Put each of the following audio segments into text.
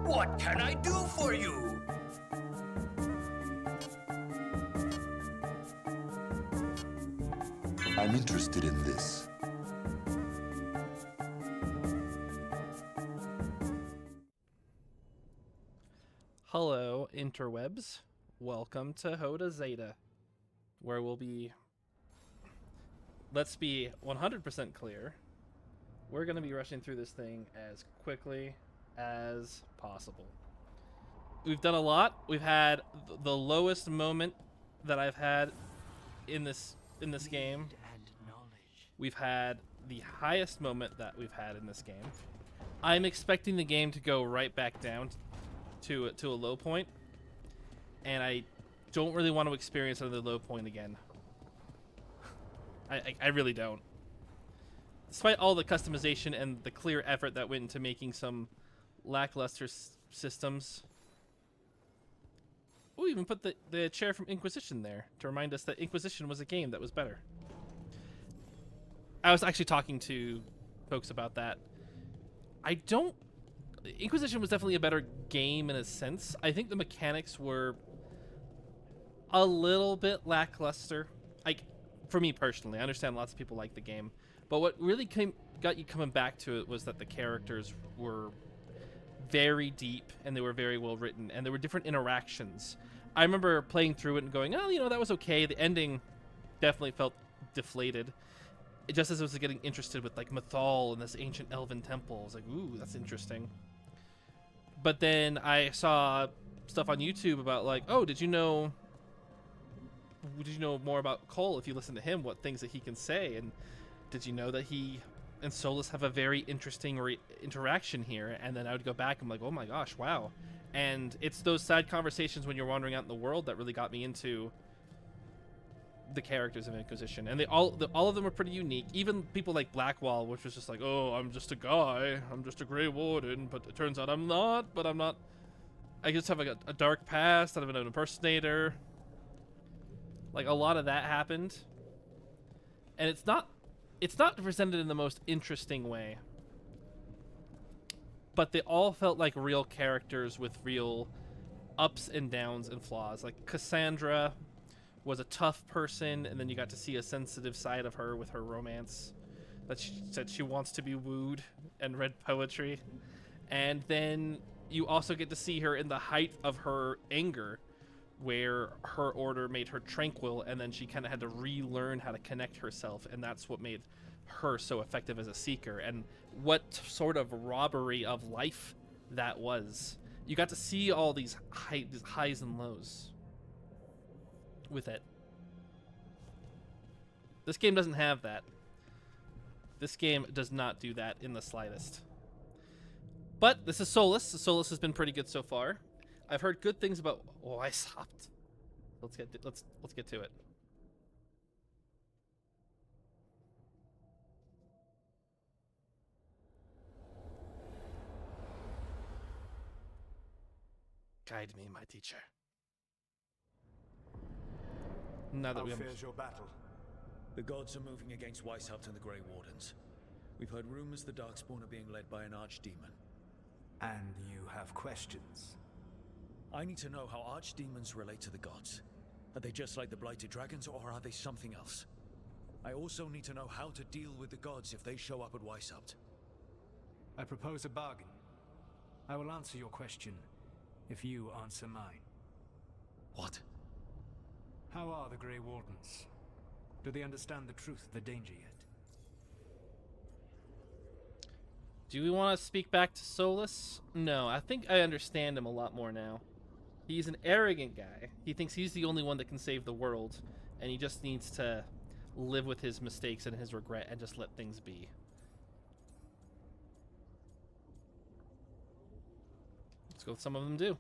What can I do for you? I'm interested in this. Hello, interwebs. Welcome to Jota Zeta, where we'll be... Let's be 100% clear. We're going to be rushing through this thing as quickly as possible. We've done a lot. We've had the lowest moment that I've had in this game. We've had the highest moment that we've had in this game. I'm expecting the game to go right back down to a low point, and I don't really want to experience another low point again. I really don't. Despite all the customization and the clear effort that went into making some lackluster systems. We even put the chair from Inquisition there to remind us that Inquisition was a game that was better. I was actually talking to folks about that. Inquisition was definitely a better game in a sense. I think the mechanics were a little bit lackluster. Like, for me personally, I understand lots of people like the game, but what really got you coming back to it was that the characters were very deep and they were very well written, and there were different interactions. I remember playing through it and going, oh, you know, that was okay. The ending definitely felt deflated. Just as I was getting interested with like Mythal and this ancient elven temple, I was like, ooh, that's interesting. But then I saw stuff on YouTube about like, oh, did you know more about Cole if you listen to him, what things that he can say? And did you know that he and Solus have a very interesting interaction here? And then I would go back and I'm like, oh my gosh, wow. And it's those side conversations when you're wandering out in the world that really got me into the characters of Inquisition. And all of them were pretty unique. Even people like Blackwall, which was just like, oh, I'm just a guy, I'm just a Grey Warden, but it turns out I'm not, but I'm not. I just have like a dark past, I'm an impersonator. Like, a lot of that happened. And it's not presented in the most interesting way. But they all felt like real characters with real ups and downs and flaws. Like, Cassandra was a tough person, and then you got to see a sensitive side of her with her romance. That she said she wants to be wooed and read poetry. And then you also get to see her in the height of her anger, where her order made her tranquil, and then she kind of had to relearn how to connect herself, and that's what made her so effective as a seeker, and what sort of robbery of life that was. You got to see all these highs and lows with it. This game doesn't have that. This game does not do that in the slightest. But this is Solus. Solus has been pretty good so far. I've heard good things about. Oh, I stopped. Let's get to it. Guide me, my teacher. Now that How we have... fares your battle? The gods are moving against Weishaupt and the Grey Wardens. We've heard rumors the Darkspawn are being led by an archdemon. And you have questions? I need to know how archdemons relate to the gods. Are they just like the Blighted Dragons, or are they something else? I also need to know how to deal with the gods if they show up at Weishaupt. I propose a bargain. I will answer your question if you answer mine. What? How are the Grey Wardens? Do they understand the truth of the danger yet? Do we want to speak back to Solus? No, I think I understand him a lot more now. He's an arrogant guy. He thinks he's the only one that can save the world, and he just needs to live with his mistakes and his regret and just let things be. Let's go with some of them do.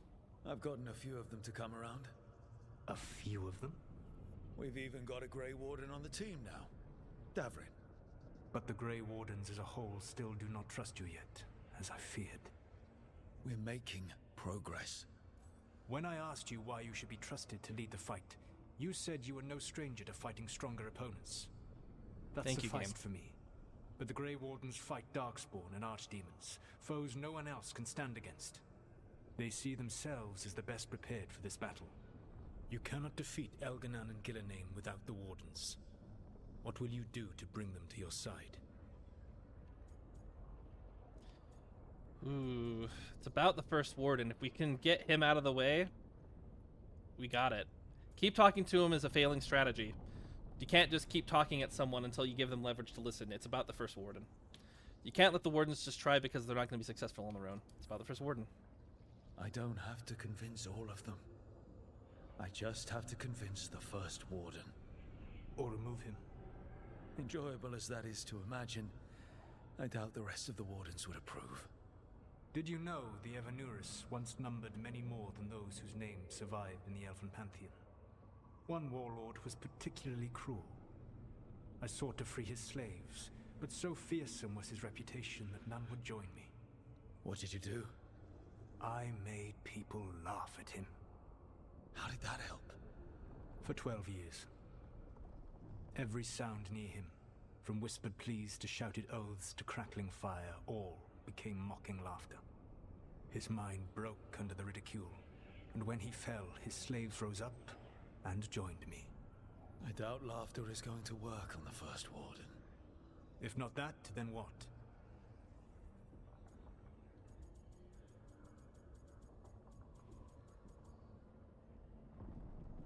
I've gotten a few of them to come around. A few of them? We've even got a Grey Warden on the team now. Davrin. But the Grey Wardens as a whole still do not trust you yet, as I feared. We're making progress. When I asked you why you should be trusted to lead the fight, you said you were no stranger to fighting stronger opponents. That sufficed for me. But the Grey Wardens fight Darkspawn and Archdemons, foes no one else can stand against. They see themselves as the best prepared for this battle. You cannot defeat Elganan and Gillenane without the Wardens. What will you do to bring them to your side? Ooh, it's about the first Warden. If we can get him out of the way, we got it. Keep talking to him is a failing strategy. You can't just keep talking at someone until you give them leverage to listen. It's about the first Warden. You can't let the Wardens just try because they're not going to be successful on their own. It's about the first Warden. I don't have to convince all of them. I just have to convince the first Warden. Or remove him. Enjoyable as that is to imagine, I doubt the rest of the Wardens would approve. Did you know the Evanurus once numbered many more than those whose names survive in the Elven Pantheon? One warlord was particularly cruel. I sought to free his slaves, but so fearsome was his reputation that none would join me. What did you do? I made people laugh at him. How did that help? For 12 years. Every sound near him, from whispered pleas to shouted oaths to crackling fire, all became mocking laughter. His mind broke under the ridicule, and when he fell, his slaves rose up and joined me. I doubt laughter is going to work on the first Warden. If not that, then what?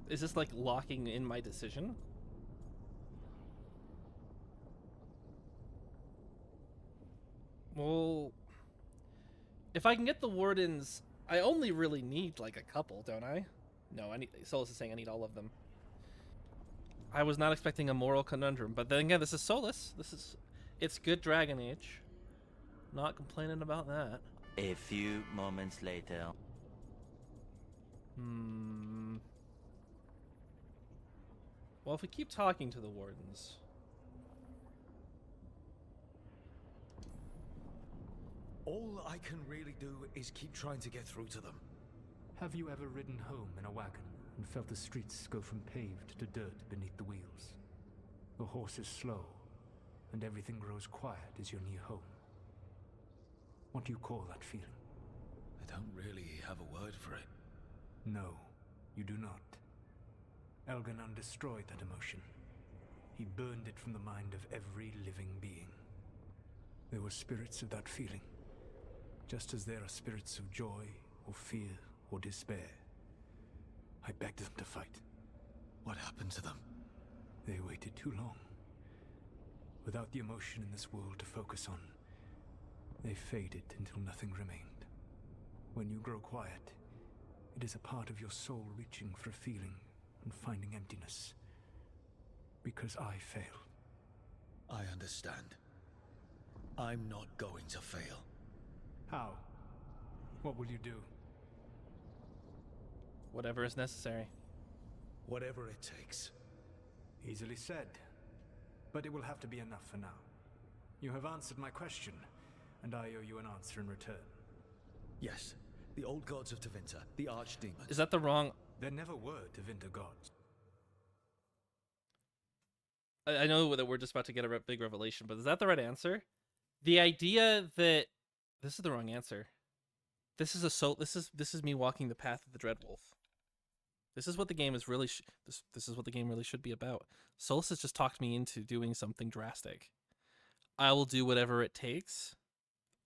Is this like locking in my decision? Well, if I can get the Wardens, I only really need like a couple, don't I? No, I need. Solus is saying I need all of them. I was not expecting a moral conundrum, but then again, this is Solus. It's good Dragon Age. Not complaining about that. A few moments later. Well, if we keep talking to the Wardens. All I can really do is keep trying to get through to them. Have you ever ridden home in a wagon and felt the streets go from paved to dirt beneath the wheels? The horse is slow, and everything grows quiet as you're near home. What do you call that feeling? I don't really have a word for it. No, you do not. Elganan destroyed that emotion. He burned it from the mind of every living being. There were spirits of that feeling, just as there are spirits of joy, or fear, or despair. I begged them to fight. What happened to them? They waited too long. Without the emotion in this world to focus on, they faded until nothing remained. When you grow quiet, it is a part of your soul reaching for a feeling and finding emptiness. Because I failed. I understand. I'm not going to fail. How? What will you do? Whatever is necessary. Whatever it takes. Easily said. But it will have to be enough for now. You have answered my question, and I owe you an answer in return. Yes, the old gods of Tevinter, the archdemons. Is that the wrong... There never were Tevinter gods. I know that we're just about to get a big revelation, but is that the right answer? The idea that... This is the wrong answer. This is this is me walking the path of the Dreadwolf. This is what the game is really this is what the game really should be about. Solus has just talked me into doing something drastic. I will do whatever it takes,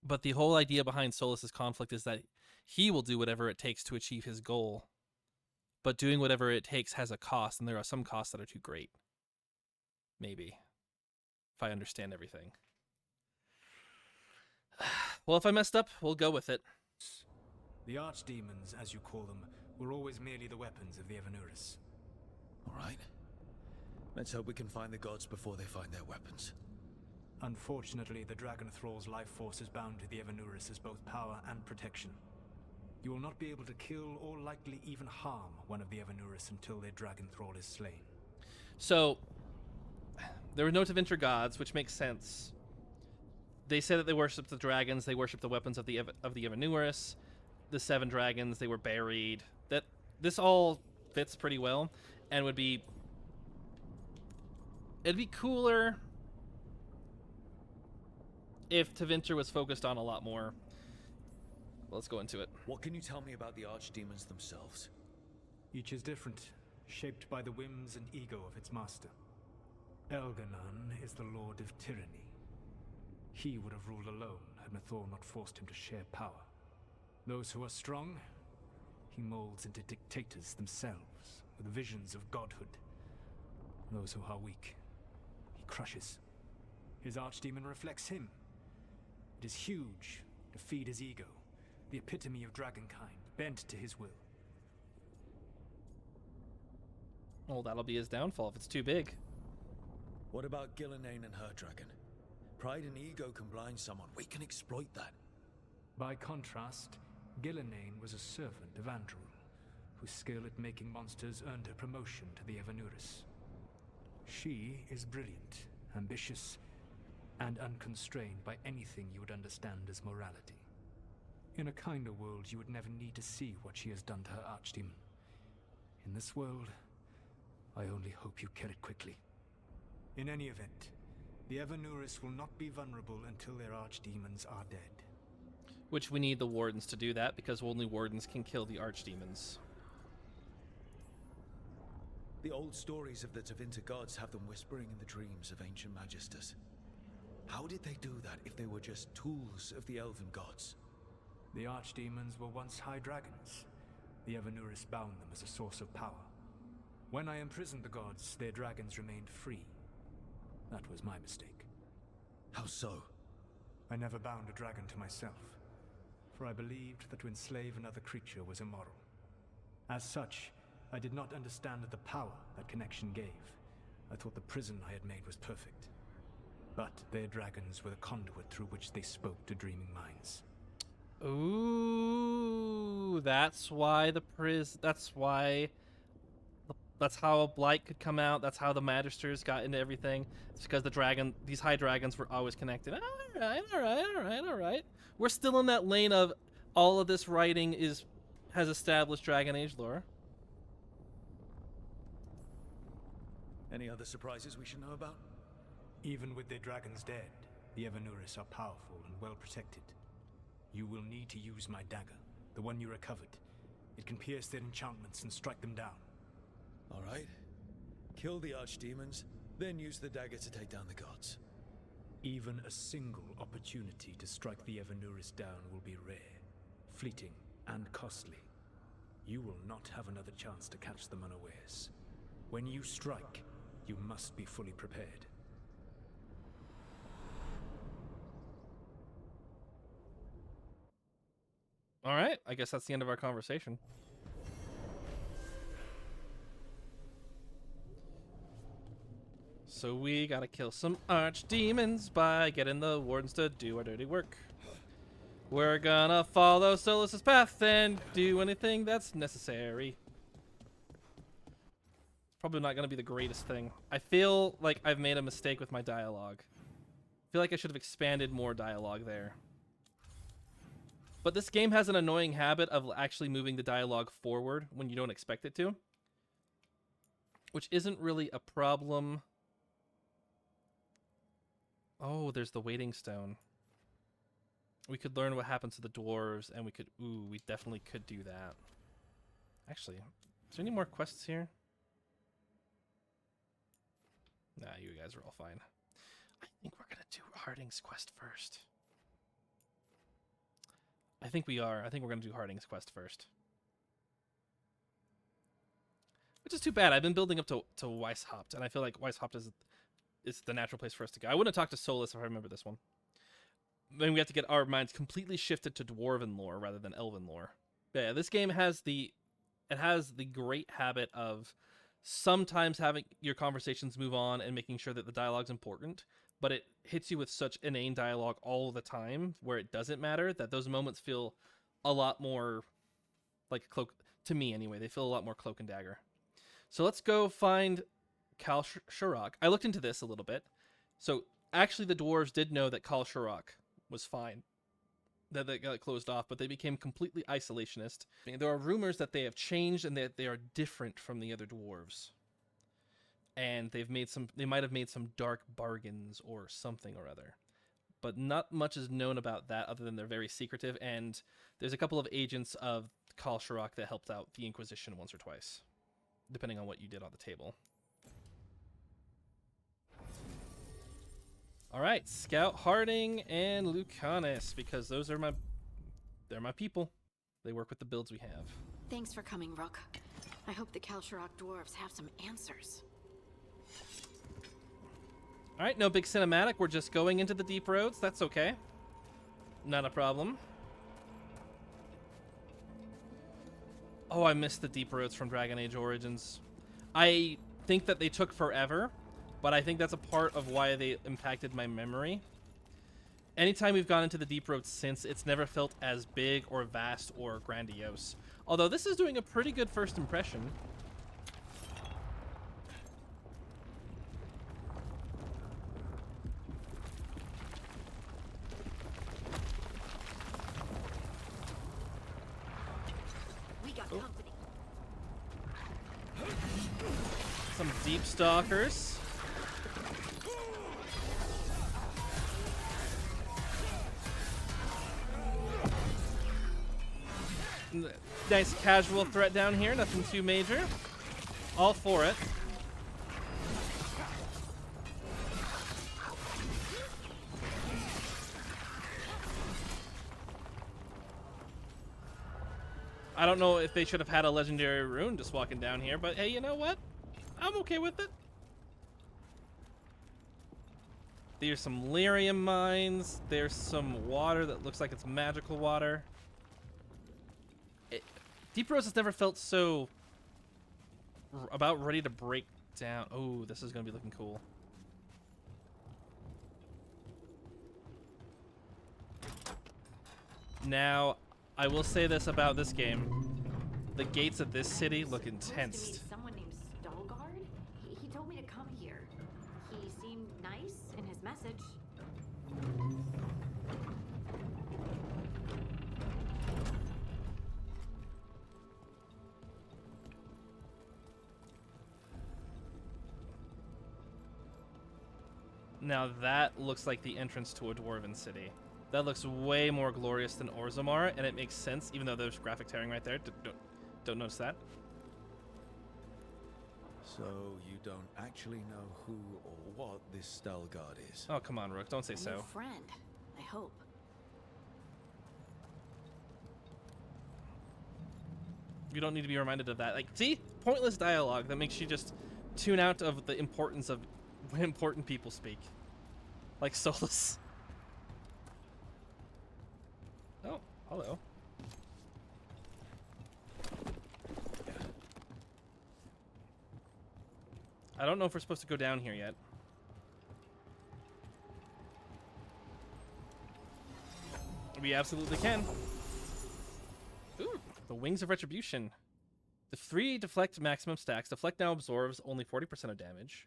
but the whole idea behind Solus's conflict is that he will do whatever it takes to achieve his goal. But doing whatever it takes has a cost, and there are some costs that are too great. Maybe. If I understand everything. Well, if I messed up, we'll go with it. The archdemons, as you call them, were always merely the weapons of the Evanurus. All right. Let's hope we can find the gods before they find their weapons. Unfortunately, the Dragon Thrall's life force is bound to the Evanurus as both power and protection. You will not be able to kill or likely even harm one of the Evanurus until their Dragon Thrall is slain. So, there were no Tevinter gods, which makes sense. They say that they worship the dragons, they worship the weapons of the Evanurus, the 7 dragons, they were buried. That this all fits pretty well, and would be... It'd be cooler if Tevinter was focused on a lot more. let's go into it. What can you tell me about the archdemons themselves? Each is different, shaped by the whims and ego of its master. Elganon is the Lord of Tyranny. He would have ruled alone had Mathor not forced him to share power. Those who are strong, he molds into dictators themselves, with visions of godhood. Those who are weak, he crushes. His archdemon reflects him. It is huge, to feed his ego, the epitome of dragonkind, bent to his will. Well, that'll be his downfall if it's too big. What about Gillenane and her dragon? Pride and ego can blind someone. We can exploit that. By contrast, Gillenane was a servant of Andrul, whose skill at making monsters earned her promotion to the Evanuris. She is brilliant, ambitious, and unconstrained by anything you would understand as morality. In a kinder world, you would never need to see what she has done to her archdemon. In this world, I only hope you kill it quickly. In any event, the Evanuris will not be vulnerable until their archdemons are dead. Which we need the wardens to do that, because only wardens can kill the archdemons. The old stories of the Tevinter gods have them whispering in the dreams of ancient magisters. How did they do that if they were just tools of the elven gods? The archdemons were once high dragons. The Evanuris bound them as a source of power. When I imprisoned the gods, their dragons remained free. That was my mistake. How so? I never bound a dragon to myself, for I believed that to enslave another creature was immoral. As such, I did not understand the power that connection gave. I thought the prison I had made was perfect. But their dragons were the conduit through which they spoke to dreaming minds. Ooh, that's why that's how a blight could come out. That's how the magisters got into everything. It's because these high dragons were always connected. All right. We're still in that lane of all of this writing has established Dragon Age lore. Any other surprises we should know about? Even with their dragons dead, the Evanuris are powerful and well protected. You will need to use my dagger, the one you recovered. It can pierce their enchantments and strike them down. All right. Kill the archdemons, then use the dagger to take down the gods. Even a single opportunity to strike the Evanuris down will be rare, fleeting, and costly. You will not have another chance to catch them unawares. When you strike, you must be fully prepared. All right, I guess that's the end of our conversation. So we gotta kill some archdemons by getting the wardens to do our dirty work. We're gonna follow Solus's path and do anything that's necessary. It's probably not gonna be the greatest thing. I feel like I've made a mistake with my dialogue. I feel like I should have expanded more dialogue there. But this game has an annoying habit of actually moving the dialogue forward when you don't expect it to, which isn't really a problem. Oh, there's the waiting stone. We could learn what happens to the dwarves, and we definitely could do that. Actually, is there any more quests here? Nah, you guys are all fine. I think we're gonna do Harding's quest first. I think we are. I think we're going to do Harding's quest first. Which is too bad. I've been building up to Weishaupt, and I feel like Weishaupt is the natural place for us to go. I wouldn't have talked to Solus if I remember this one. Then we have to get our minds completely shifted to Dwarven lore rather than Elven lore. But yeah, this game has the great habit of sometimes having your conversations move on and making sure that the dialogue's important, but it hits you with such inane dialogue all the time where it doesn't matter that those moments feel a lot more like a cloak, to me anyway. They feel a lot more cloak and dagger. So let's go find Kal Sharok. I looked into this a little bit. So actually the dwarves did know that Kal Sharok was fine, that they got closed off, but they became completely isolationist. And there are rumors that they have changed and that they are different from the other dwarves. And they might have made some dark bargains or something or other. but not much is known about that other than they're very secretive, and there's a couple of agents of Kal Sharok that helped out the Inquisition once or twice, depending on what you did on the table. All right, Scout Harding and Lucanus, because those are they're my people. They work with the builds we have. Thanks for coming, Rook. I hope the Kal Sharok dwarves have some answers. All right, no big cinematic. We're just going into the deep roads. That's okay. Not a problem. Oh, I missed the deep roads from Dragon Age Origins. I think that they took forever, but I think that's a part of why they impacted my memory. Anytime we've gone into the deep roads since, it's never felt as big or vast or grandiose. Although this is doing a pretty good first impression. We got company. Some deep stalkers. Nice casual threat down here, nothing too major. All for it. I don't know if they should have had a legendary rune just walking down here, but hey, you know what? I'm okay with it. There's some lyrium mines. There's some water that looks like it's magical water. Deep Roads has never felt so about ready to break down. Oh, this is going to be looking cool. Now, I will say this about this game. The gates of this city look intense. Someone named Stalgard? He told me to come here. He seemed nice in his message. Now that looks like the entrance to a dwarven city. That looks way more glorious than Orzammar, and it makes sense, even though there's graphic tearing right there. Don't notice that. So you don't actually know who or what this Stalgard is? Oh, come on, Rook. Don't say A so. new friend, I hope. You don't need to be reminded of that. Like, see? Pointless dialogue that makes you just tune out of the importance of when important people speak. Like Solus. Oh, hello. I don't know if we're supposed to go down here yet. We absolutely can. Ooh, the Wings of Retribution. The 3 deflect maximum stacks. Deflect now absorbs only 40% of damage.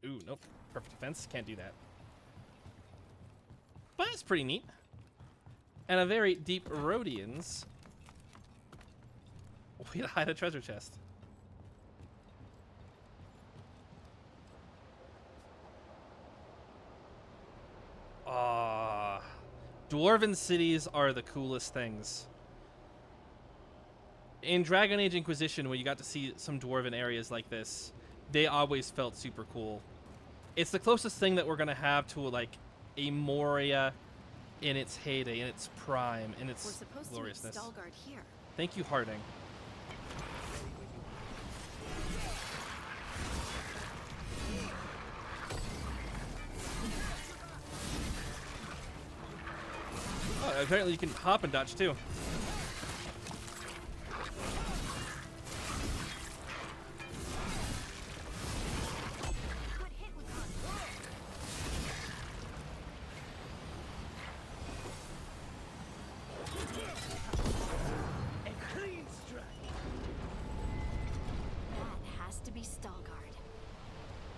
Ooh, nope. Perfect defense. Can't do that. But it's pretty neat. And a very deep Rhodians. Way to hide a treasure chest. Dwarven cities are the coolest things. In Dragon Age Inquisition, where you got to see some dwarven areas like this, they always felt super cool. It's the closest thing that we're going to have to, like, a Moria in its heyday, in its prime, in its We're supposed gloriousness. to meet Stalgard here. Thank you, Harding. Oh, apparently you can hop and dodge too.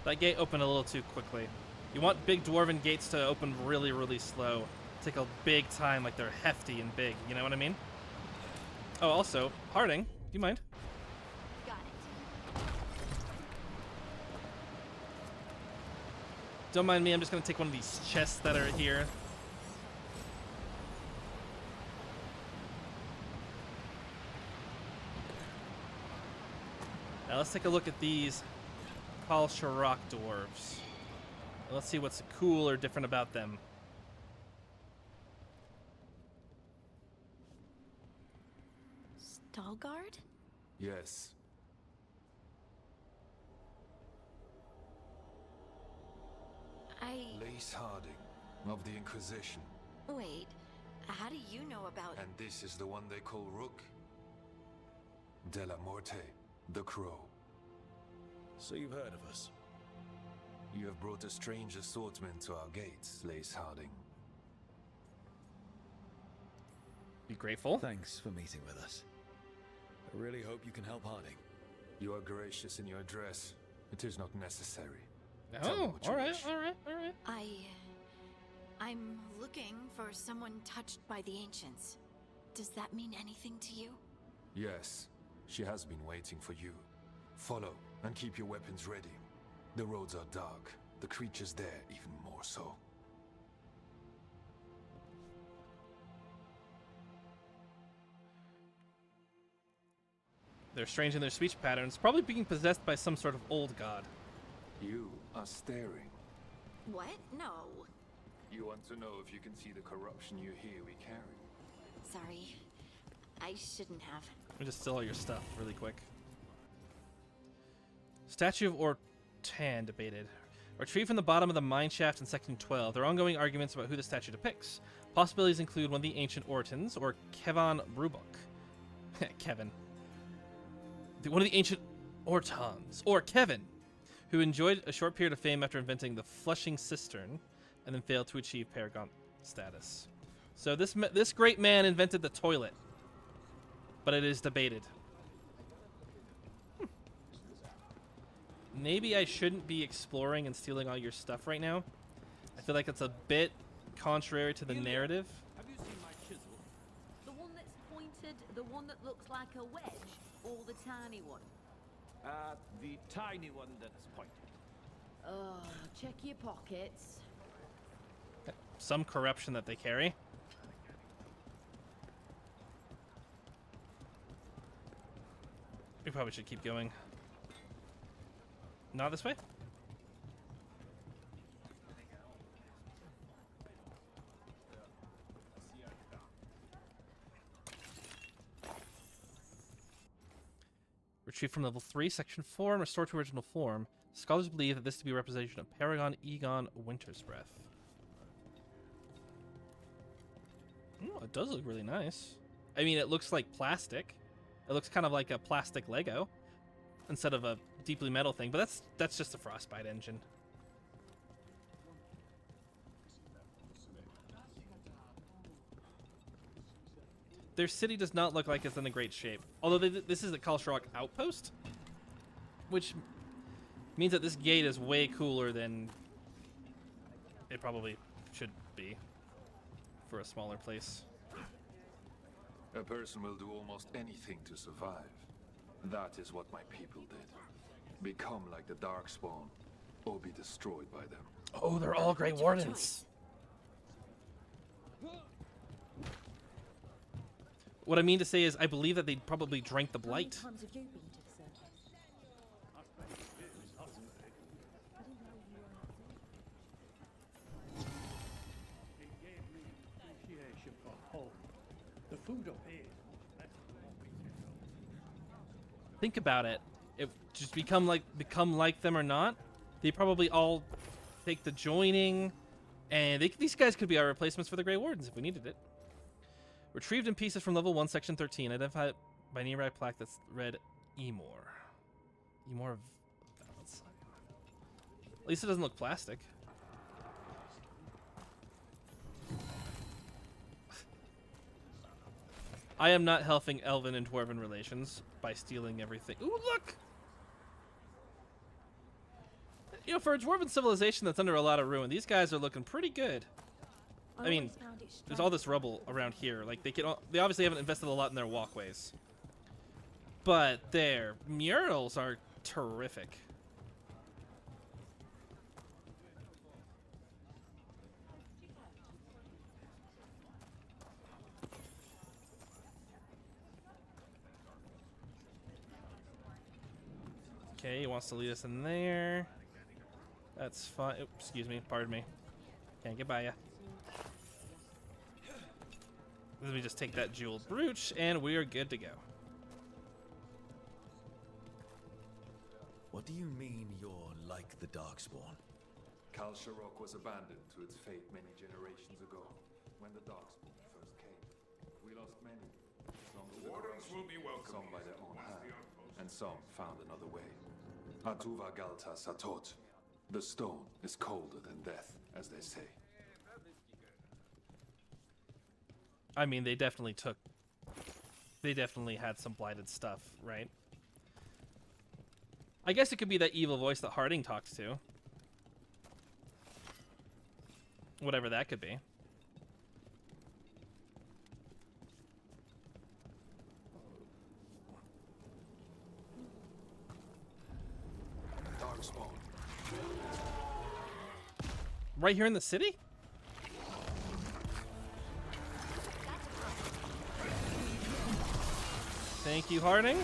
That gate opened a little too quickly. You want big dwarven gates to open really, really slow. Take a big time, like they're hefty and big. You know what I mean? Oh, also, Harding, do you mind? Got it. Don't mind me, I'm just gonna take one of these chests that are here. Now let's take a look at these Kal Sharok dwarves. Let's see what's cool or different about them. Veilgaurd? Yes. Lace Harding of the Inquisition. Wait, how do you know about... And this is the one they call Rook? De la Morte, the Crow. So you've heard of us? You have brought a strange assortment to our gates, Lace Harding. Be grateful. Thanks for meeting with us. I really hope you can help Harding. You are gracious in your address. It is not necessary. Oh, all right. I'm looking for someone touched by the ancients. Does that mean anything to you? Yes, she has been waiting for you. Follow, and keep your weapons ready. The roads are dark, the creatures there even more so. They're strange in their speech patterns, probably being possessed by some sort of old god. You are staring. What? No. You want to know if you can see the corruption you hear we carry? Sorry. I shouldn't have. Let me just steal all your stuff really quick. Statue of Ortan debated. Retrieved from the bottom of the mine shaft in Section 12. There are ongoing arguments about who the statue depicts. Possibilities include one of the ancient Ortans or Kevin Brubok. Kevin. One of the ancient Ortans, or Kevin, who enjoyed a short period of fame after inventing the flushing cistern and then failed to achieve paragon status. So this great man invented the toilet, but it is debated. Maybe I shouldn't be exploring and stealing all your stuff right now. I feel like it's a bit contrary to the narrative. Have you seen my chisel? The one that's pointed, the one that looks like a wedge, or the tiny one? The tiny one that's pointed. Oh, check your pockets. Some corruption that they carry. We probably should keep going. Not this way? Retrieved from level 3, section 4, and restored to original form. Scholars believe that this to be a representation of Paragon Egon Winter's Breath. Oh, it does look really nice. I mean, it looks like plastic. It looks kind of like a plastic Lego instead of a deeply metal thing, but that's just a Frostbite engine. Their city does not look like it's in a great shape. Although this is a Kal Sharok outpost, which means that this gate is way cooler than it probably should be for a smaller place. A person will do almost anything to survive. That is what my people did. Become like the Darkspawn, or be destroyed by them. Oh, they're all Grey Wardens. What I mean to say is, I believe that they probably drank the blight. How many times have you been to the circus? It gave me appreciation for home. The food up here. That's Think about it. If just become like them or not, they probably all take the joining, and these guys could be our replacements for the Grey Wardens if we needed it. Retrieved in pieces from level 1, section 13. Identified by nearby plaque that's read Emor. Emor of balance. At least it doesn't look plastic. I am not helping elven and dwarven relations by stealing everything. Ooh, look! You know, for a dwarven civilization that's under a lot of ruin, these guys are looking pretty good. I mean, there's all this rubble around here. Like, they obviously haven't invested a lot in their walkways. But their murals are terrific. Okay, he wants to lead us in there. That's fine. Oops, excuse me. Pardon me. Can't get by ya. Let me just take that jeweled brooch, and we are good to go. What do you mean you're like the Darkspawn? Kal Sharok was abandoned to its fate many generations ago, when the Darkspawn first came. We lost many. Some to the corruption, some by their own hand, and some found another way. Atuva Galta Satot. The stone is colder than death, as they say. I mean, they definitely had some blighted stuff, right? I guess it could be that evil voice that Harding talks to. Whatever that could be. Darkspawn. Right here in the city? Thank you, Harding.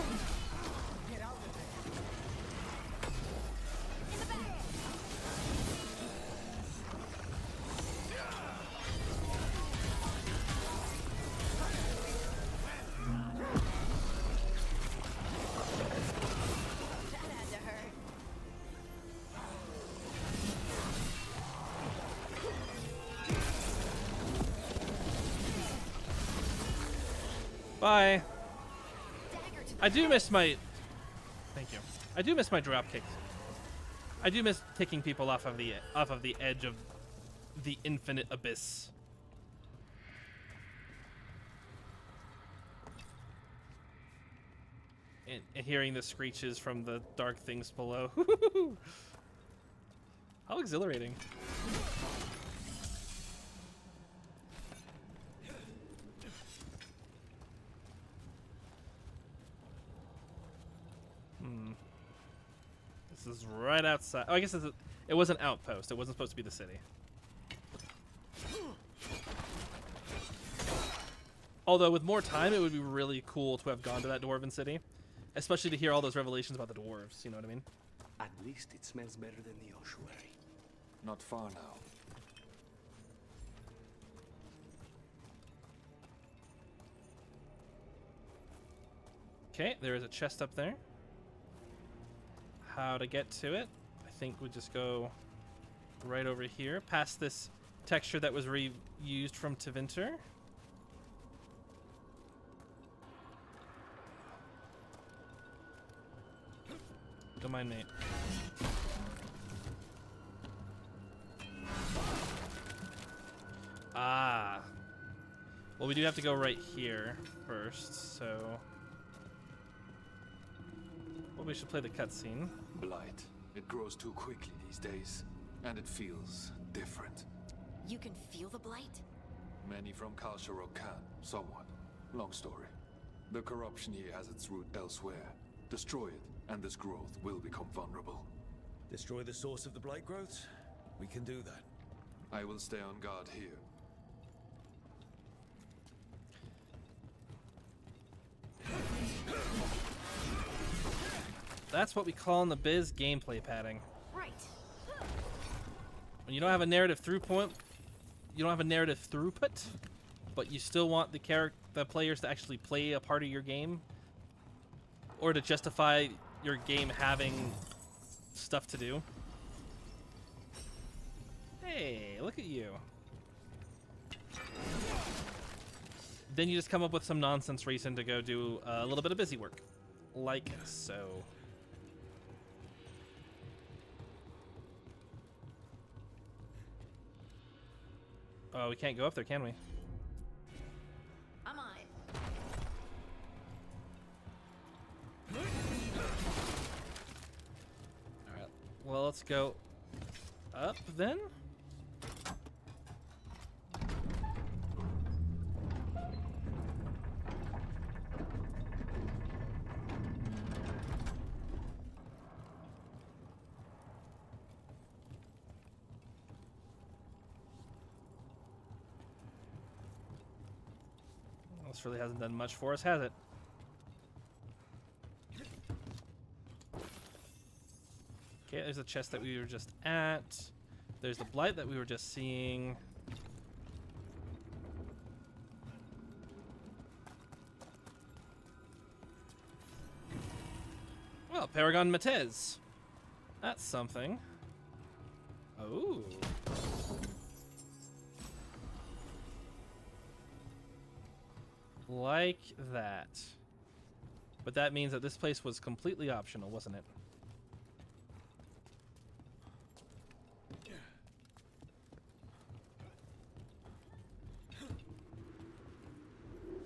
Bye. I do miss my... Thank you. I do miss my drop kicks. I do miss kicking people off of the edge of the infinite abyss. And hearing the screeches from the dark things below. How exhilarating. This is right outside. Oh, I guess it was an outpost. It wasn't supposed to be the city. Although with more time, it would be really cool to have gone to that dwarven city, especially to hear all those revelations about the dwarves. You know what I mean? At least it smells better than the ossuary. Not far now. Okay, there is a chest up there. How to get to it? I think we just go right over here, past this texture that was reused from Tevinter. Don't mind me. Ah. Well, we do have to go right here first, so... Well, we should play the cutscene. Blight. It grows too quickly these days, and it feels different. You can feel the blight? Many from Kal Sharok can, somewhat. Long story. The corruption here has its root elsewhere. Destroy it, and this growth will become vulnerable. Destroy the source of the blight growths? We can do that. I will stay on guard here. That's what we call in the biz gameplay padding. Right. When you don't have a narrative throughput, but you still want the players to actually play a part of your game, or to justify your game having stuff to do. Hey, look at you. Then you just come up with some nonsense reason to go do a little bit of busy work, like so. Oh, we can't go up there, can we? I'm on it. Alright, well, let's go up then. This really hasn't done much for us, has it? Okay, there's the chest that we were just at. There's the blight that we were just seeing. Well, Paragon Matez. That's something. Oh. Like that. But that means that this place was completely optional, wasn't it?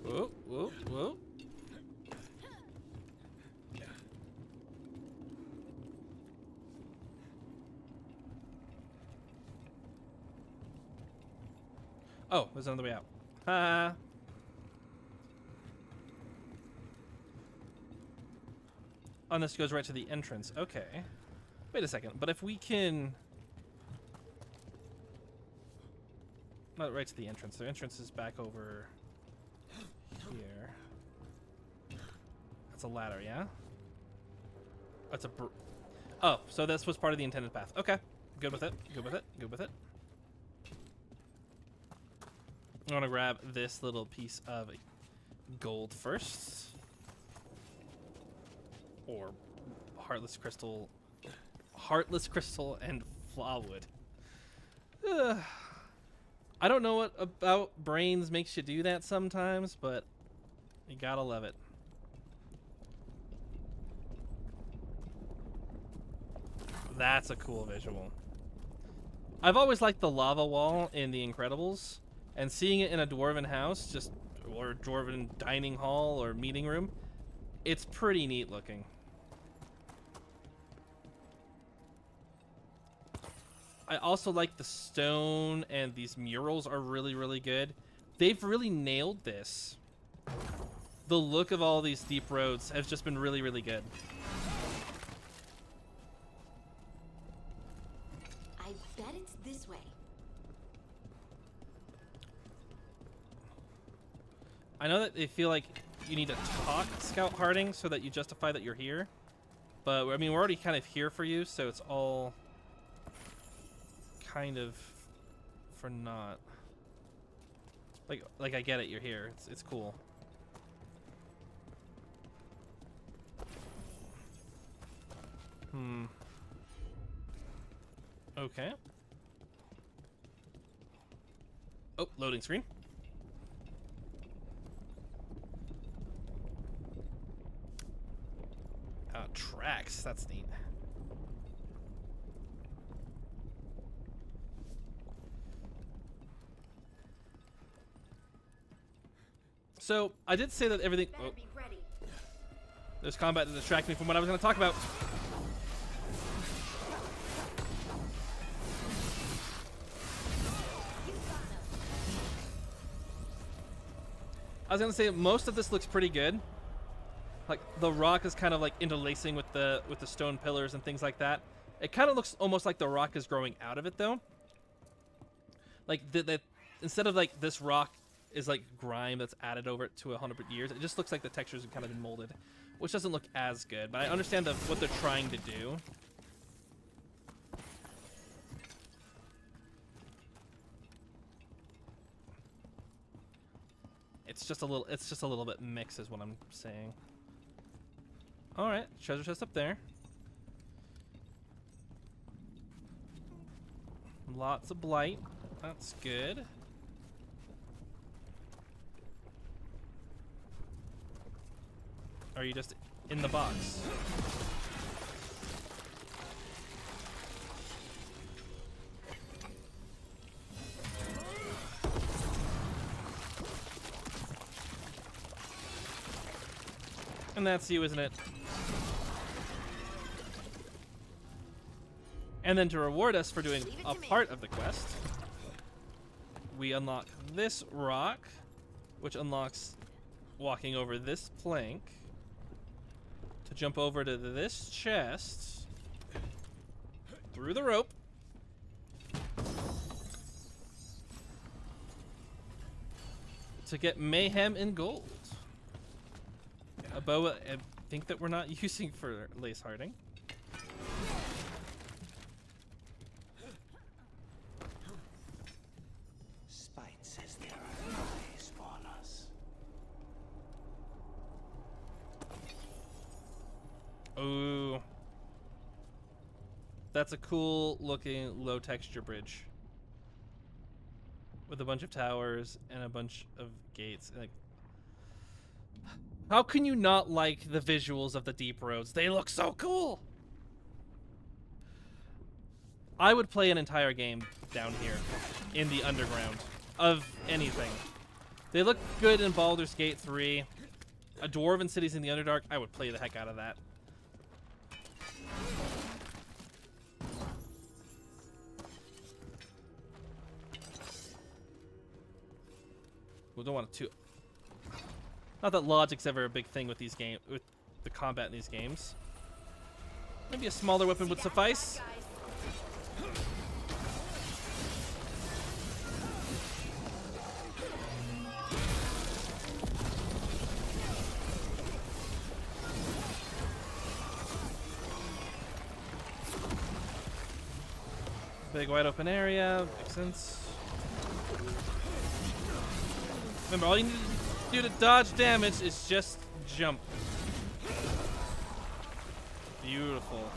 Whoa, whoa, whoa. Oh, there's another way out. Ha! Oh, and this goes right to the entrance. Okay. Wait a second, but if we can... Not right to the entrance. The entrance is back over here. That's a ladder, yeah? That's a... Oh, so this was part of the intended path. Okay. Good with it. Good with it. Good with it. I want to grab this little piece of gold first. Or heartless crystal and flawwood. Ugh. I don't know what about brains makes you do that sometimes, but you gotta love it. That's a cool visual. I've always liked the lava wall in The Incredibles, and seeing it in a dwarven house, or dwarven dining hall or meeting room, it's pretty neat looking. I also like the stone, and these murals are really, really good. They've really nailed this. The look of all these deep roads has just been really, really good. I bet it's this way. I know that they feel like you need to talk Scout Harding so that you justify that you're here. But, I mean, we're already kind of here for you, so it's all kind of for naught. Like I get it, you're here. It's cool. Okay. Oh, loading screen. Tracks. That's neat. So, I did say that everything... Oh, Be ready. there's combat that distracted me from what I was going to talk about. I was going to say, most of this looks pretty good. Like, the rock is kind of like interlacing with the stone pillars and things like that. It kind of looks almost like the rock is growing out of it, though. Like, instead of like this rock is like grime that's added over it to 100 years, it just looks like the textures have kind of been molded, which doesn't look as good. But I understand what they're trying to do. It's just a little bit mixed, is what I'm saying. All right, treasure chest up there. Lots of blight. That's good. Are you just in the box? And that's you, isn't it? And then to reward us for doing a part of the quest, we unlock this rock, which unlocks walking over this plank to jump over to this chest through the rope to get mayhem and gold. A bow I think that we're not using for Lace Harding. Ooh. That's a cool looking low texture bridge. With a bunch of towers and a bunch of gates. Like, how can you not like the visuals of the deep roads? They look so cool! I would play an entire game down here in the underground of anything. They look good in Baldur's Gate 3. A Dwarven Cities in the Underdark, I would play the heck out of that. We don't want to. Not that logic's ever a big thing with these games, with the combat in these games. Maybe a smaller weapon would suffice. Big wide open area, makes sense. Remember, all you need to do to dodge damage is just jump. Beautiful.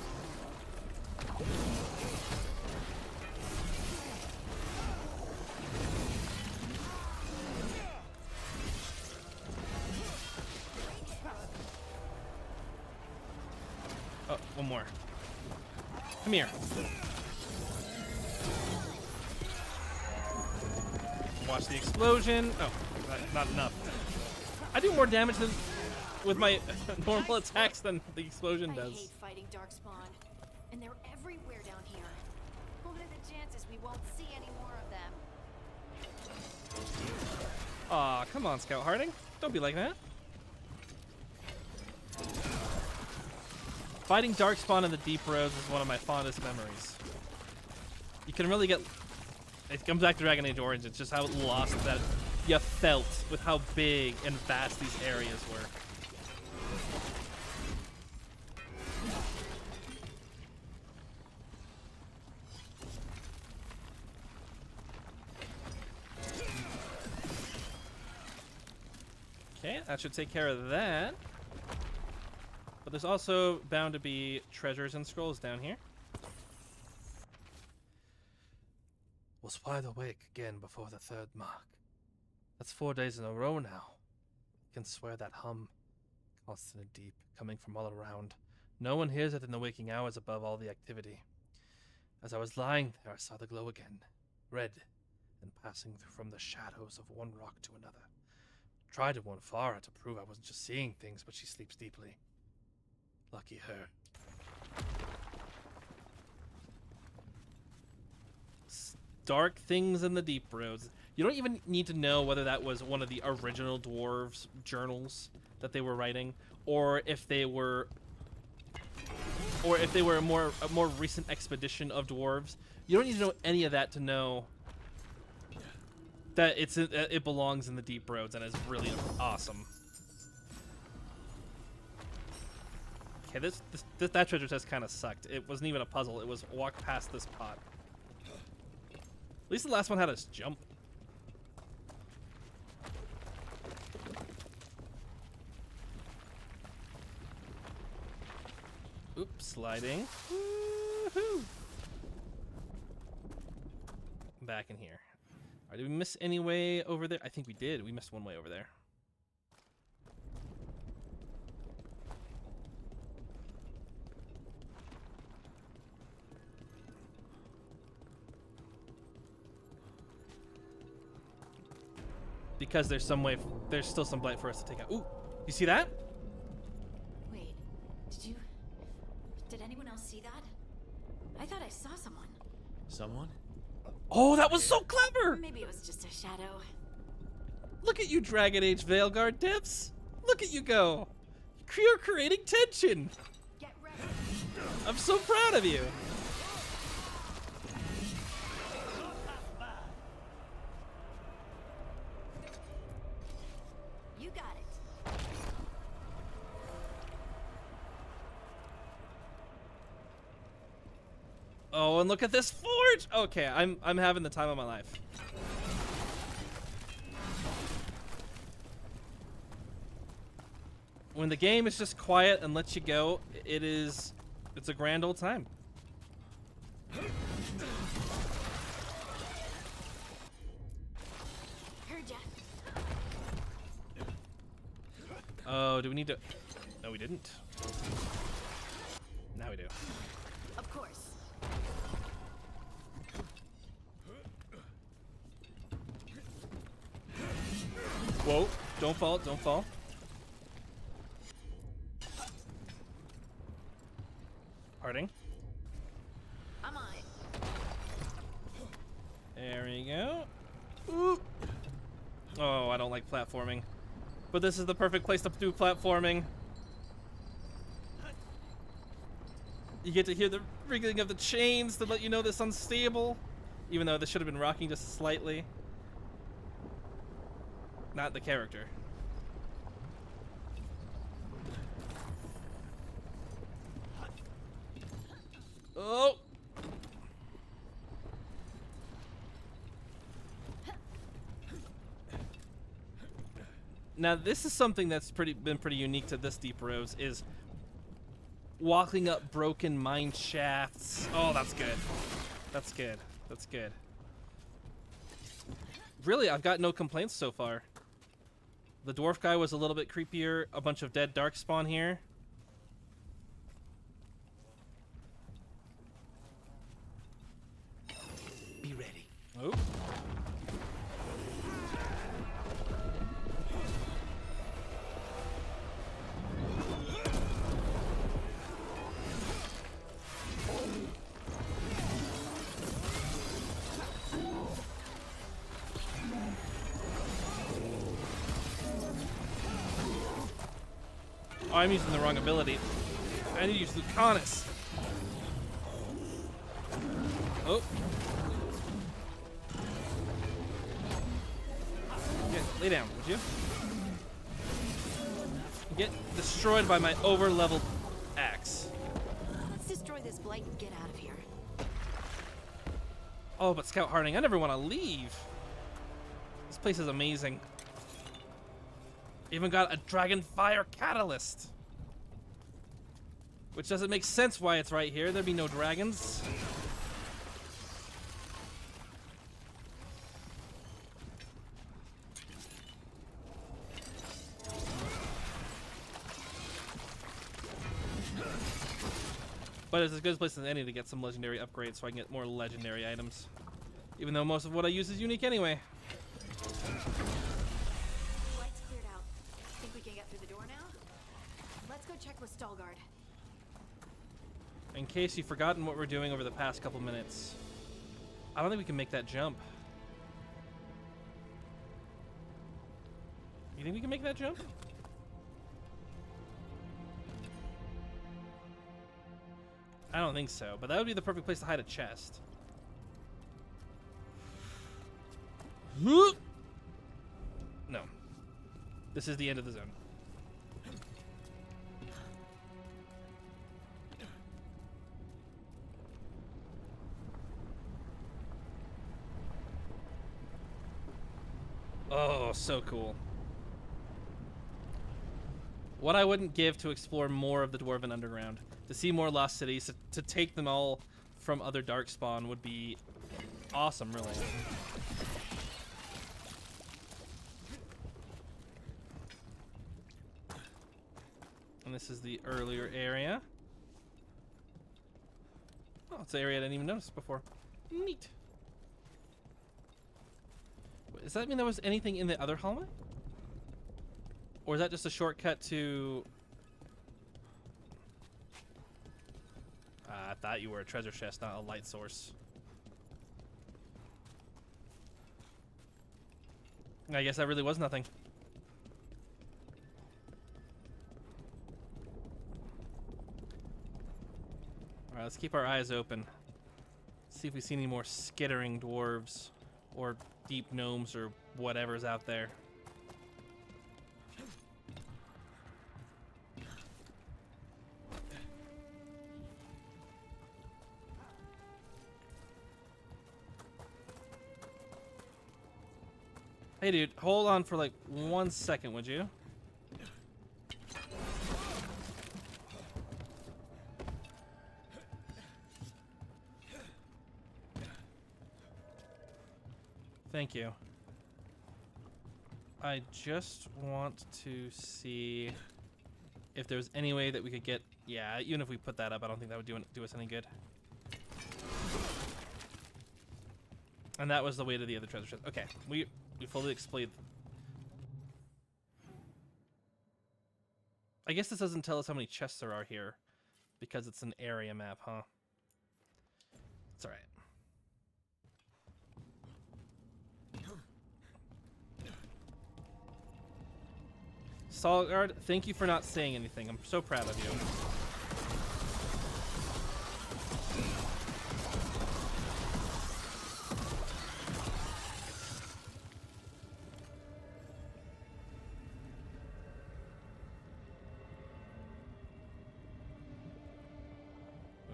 Oh, one more. Come here. Watch the explosion. Oh, not enough. I do more damage than with my normal attacks than the explosion does. I hate fighting darkspawn, and they're everywhere down here. What are the chances we won't see any more of them? Aw, come on, Scout Harding. Don't be like that. Fighting darkspawn in the deep roads is one of my fondest memories. You can really get. It comes back to Dragon Age Origins. It's just how lost that you felt with how big and vast these areas were. Okay, that should take care of that. But there's also bound to be treasures and scrolls down here. Was wide awake again before the third mark. That's 4 days in a row now. I can swear that hum, constant and deep, coming from all around. No one hears it in the waking hours above all the activity. As I was lying there, I saw the glow again, red, and passing from the shadows of one rock to another. Tried to warn Farah to prove I wasn't just seeing things, but she sleeps deeply. Lucky her. Dark things in the deep roads. You don't even need to know whether that was one of the original dwarves' journals that they were writing, or if they were a more recent expedition of dwarves. You don't need to know any of that to know that it belongs in the deep roads and is really awesome. Okay, that treasure chest kind of sucked. It wasn't even a puzzle. It was walk past this pot. At least the last one had us jump. Oops, sliding. Woohoo! Back in here. Alright, did we miss any way over there? I think we did. We missed one way over there. Because there's some way, there's still some blight for us to take out. Ooh, you see that? Wait, did anyone else see that? I thought I saw someone. Someone? Oh, that was so clever! Maybe it was just a shadow. Look at you, Dragon Age Veilguard devs. Look at you go. You're creating tension. Get ready. I'm so proud of you. You got it. Oh, and look at this forge. Okay, I'm having the time of my life. when the game is just quiet and lets you go, it's a grand old time. Heard ya. Oh, do we need to? No, we didn't. Now we do. Of course. Whoa! Don't fall! Don't fall! Harding. I'm on it. There we go. Ooh. Oh, I don't like platforming. But this is the perfect place to do platforming. You get to hear the wriggling of the chains to let you know this unstable. Even though this should have been rocking just slightly. Not the character. Oh! Now this is something that's been pretty unique to this Deep Rose, is walking up broken mine shafts. Oh, that's good. That's good. That's good. Really, I've got no complaints so far. The dwarf guy was a little bit creepier. A bunch of dead darkspawn here. Be ready. Oh. Oh, I'm using the wrong ability. I need to use Lucanus. Oh. Yeah, lay down, would you? Get destroyed by my over-leveled axe. Let's destroy this blight and get out of here. Oh, but Scout Harding, I never want to leave. This place is amazing. Even got a dragon fire catalyst. Which doesn't make sense why it's right here. There'd be no dragons. But it's as good a place as any to get some legendary upgrades so I can get more legendary items. Even though most of what I use is unique anyway. Light's cleared out. Think we can get through the door now? Let's go check with Stalgard. In case you've forgotten what we're doing over the past couple minutes, I don't think we can make that jump. You think we can make that jump? I don't think so, but that would be the perfect place to hide a chest. No. This is the end of the zone. Oh, so cool. What I wouldn't give to explore more of the Dwarven Underground. To see more lost cities, to take them all from other Darkspawn would be awesome, really. And this is the earlier area. Oh, it's an area I didn't even notice before. Neat. Does that mean there was anything in the other hallway? Or is that just a shortcut to... I thought you were a treasure chest, not a light source. I guess that really was nothing. Alright, let's keep our eyes open. See if we see any more skittering dwarves or deep gnomes or whatever's out there. Hey dude, hold on for like 1 second, would you? Thank you. I just want to see if there's any way that we could get... Yeah, even if we put that up, I don't think that would do us any good. And that was the way to the other treasure chest. Okay, we fully explained. I guess this doesn't tell us how many chests there are here, because it's an area map, huh? It's alright. Veilgaurd, thank you for not saying anything. I'm so proud of you.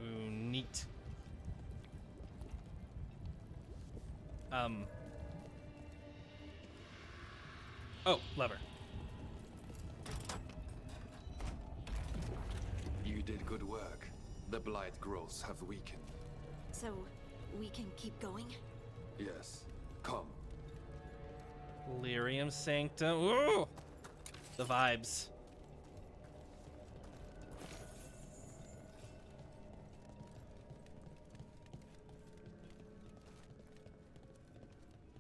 Ooh, neat. Oh, lever. You did good work. The blight growths have weakened. So, we can keep going? Yes. Come. Lyrium Sanctum. Ooh! The vibes.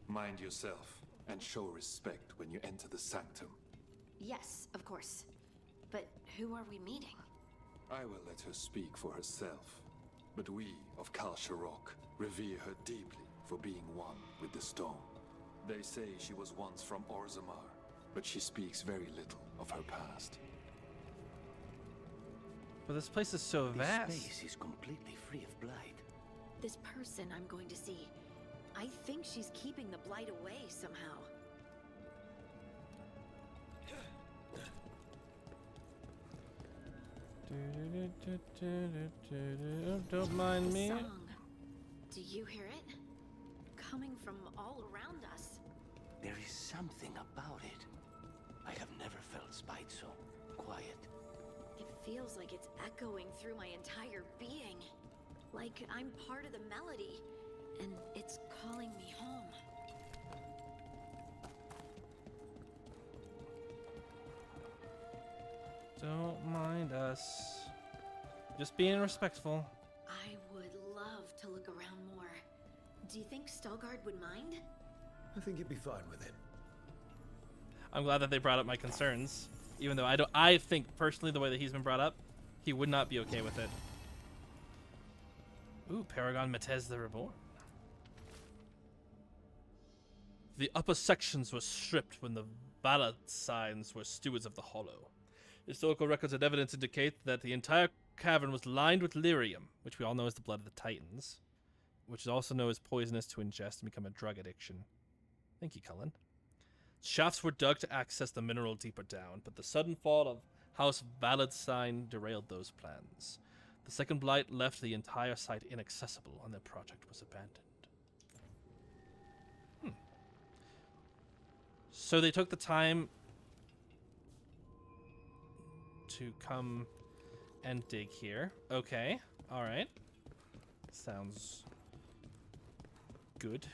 Mind yourself and show respect when you enter the sanctum. Yes, of course. But who are we meeting? I will let her speak for herself. But we of Kal Sharok revere her deeply for being one with the stone. They say she was once from Orzammar, but she speaks very little of her past. But this place is so vast. This space is completely free of blight. This person I'm going to see. I think she's keeping the blight away somehow. Don't mind me. Song. Do you hear it? Coming from all around us. There is something about it. I have never felt spite so quiet. It feels like it's echoing through my entire being. Like I'm part of the melody, and it's calling me home. Don't mind us. Just being respectful. I would love to look around more. Do you think Stalgard would mind? I think you'd be fine with it. I'm glad that they brought up my concerns. Even though I think personally the way that he's been brought up, he would not be okay with it. Ooh, Paragon Matez the Reborn. The upper sections were stripped when the Valad signs were stewards of the Hollow. Historical records and evidence indicate that the entire cavern was lined with lyrium, which we all know is the blood of the Titans, which is also known as poisonous to ingest and become a drug addiction. Thank you, Cullen. Shafts were dug to access the mineral deeper down, but the sudden fall of House Valadsign derailed those plans. The second blight left the entire site inaccessible, and the project was abandoned. So they took the time to come and dig here. Okay, alright. Sounds good.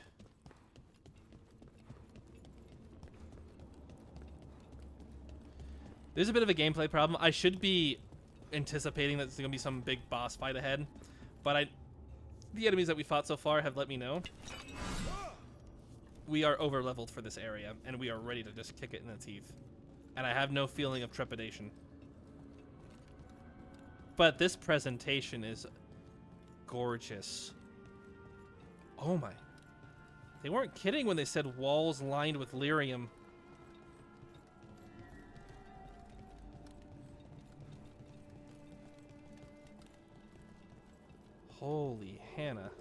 There's a bit of a gameplay problem. I should be anticipating that there's going to be some big boss fight ahead, but the enemies that we fought so far have let me know. We are over-leveled for this area, and we are ready to just kick it in the teeth. And I have no feeling of trepidation. But this presentation is gorgeous. Oh my. They weren't kidding when they said walls lined with lyrium. Holy Hannah.